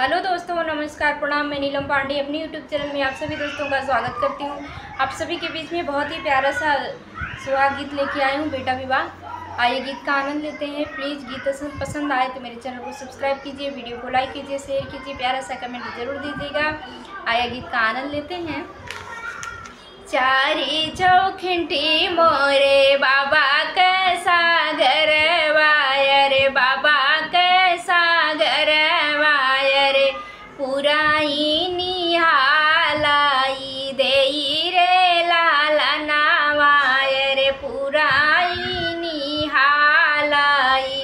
Hello दोस्तों, नमस्कार, प्रणाम। मैं नीलम पांडे अपनी यूट्यूब चैनल में आप सभी दोस्तों का स्वागत करती हूँ। आप सभी के बीच में बहुत ही प्यारा सा सुहाग गीत लेके आई हूँ, बेटा विवाह। आइए गीत का आनंद लेते हैं। प्लीज़ गीत पसंद आए तो मेरे चैनल को सब्सक्राइब कीजिए, वीडियो को लाइक कीजिए, शेयर कीजिए, प्यारा सा कमेंट जरूर दीजिएगा। आइए गीत का आनंद लेते हैं। चारी चौखिंटी मोरे बाबा कैसा गरवाय रे, बाबा कैसा गरवाय रे, पुराई निहालाई देई रे लाला नावाय रे, पुराई निहालाई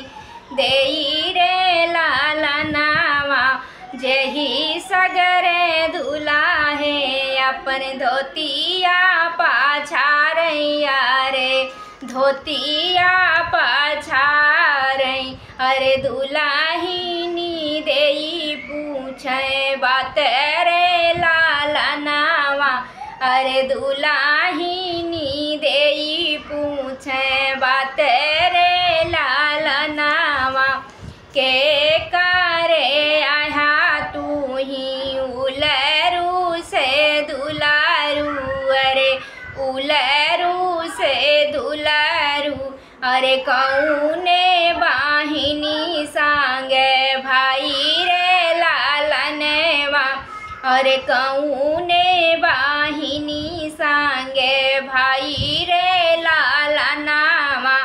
देई रे लाला नावा। जही सगरे दुलाहे अपन धोतिया पाछारैया रे, धोतिया पाछारै। अरे दुलाहिनी देई पूछे बात रे लाला नावा, अरे दुलाहिनी देई पूछे बात रे लाला नावा। के करे आया तू ही उलरू से दुलारू, अरे उलरू से दुलारू। अरे कौने बाहिनी सांगे भाई रे लालनवा, अरे कौने बाहिनी सांगे भाई रे लालनवा।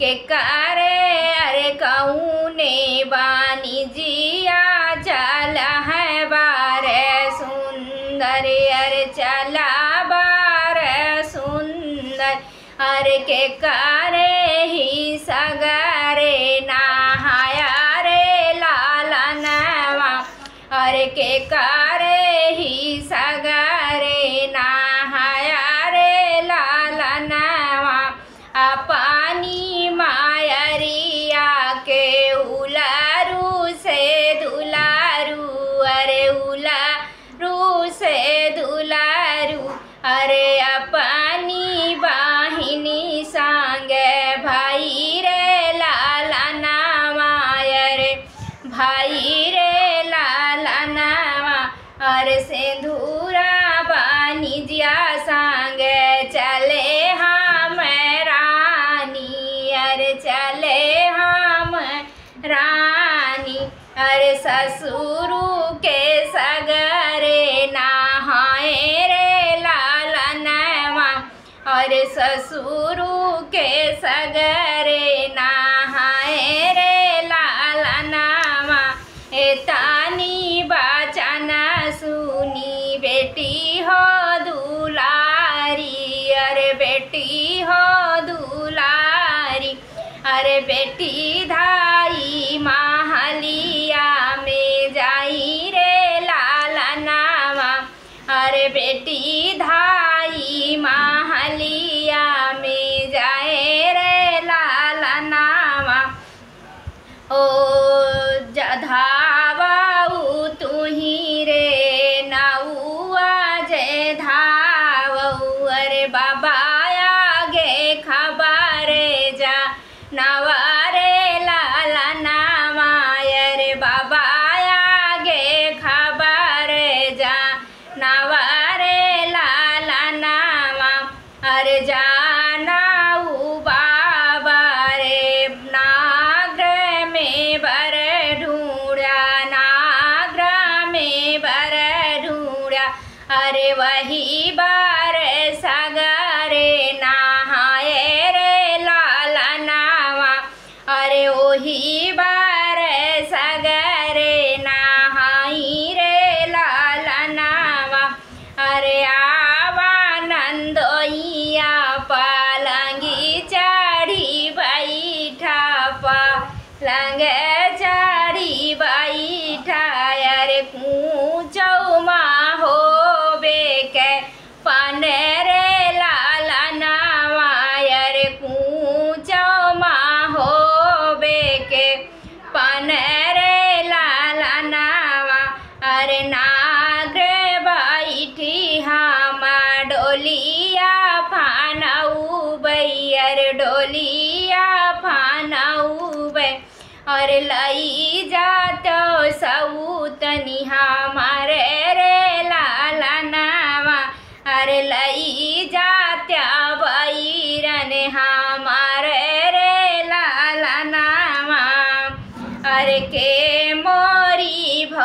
के करे अरे कौने बानी जिया चला है बारे सुंदर, अरे चला बारे सुंदर। अरे के करे ही सगरे नहाया रे लाला नवा, अरे के करे ही सगरे नहाया रे लाला नवा। पानी मायरिया के उलारू से दुलारू, अरे उलारू से दुलारू। अरे अपनी बाहिनी सांगे भाई रे लाला नावा, अरे भाई रे लाला नावा। अरे सिंधूरा बानी जिया सांगे चले हम रानी, अरे चले हम रानी। अरे ससुरु के सगरे नहाए रे लाला नवा, अरे ससुरु के सगरे नहाए रे लाला नवा। तानी बचना सुनी बेटी हो दुलारी, अरे बेटी हो दुलारी। अरे बेटी धाई महलिया में जाई रे लाला नावा, अरे बेटी धाई महलिया में जाए रे लाला नावा। ओ धावाऊ तुही रे नाउआ जे धावऊ, अरे बाबा आगे खबर जा नावा रे लाला नावा, अरे बाबा आगे खबर जा नावा रे लाला नावा। अरे जानाऊ बाबा रे नागर में बर ढूंढा, नागर में बर ढूंढा। अरे वही बार सगरे नहाए रे लाला नावा, अरे वही बार सगरे नहाई रे लाला नावा। अरे आवानंदोइया पालंगी चढ़ी बैठा, पालंग चढ़ी बैठा। अरे कूचौमा हो बेके पन रे लाला नावा, अरे कूचौमा हो बेके पन रे लाला नावा। अरे नागर बैठी हम डोलिया फानऊ बैर, डोलिया फानऊ बै। और लई जातो सऊतनी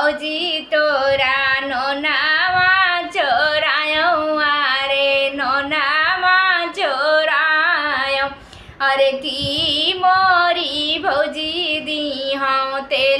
भौजी तोरा नोनावा चोरायो आरे नोनावा चोरायो। अरे की मोरी भौजी दी हाँ तेल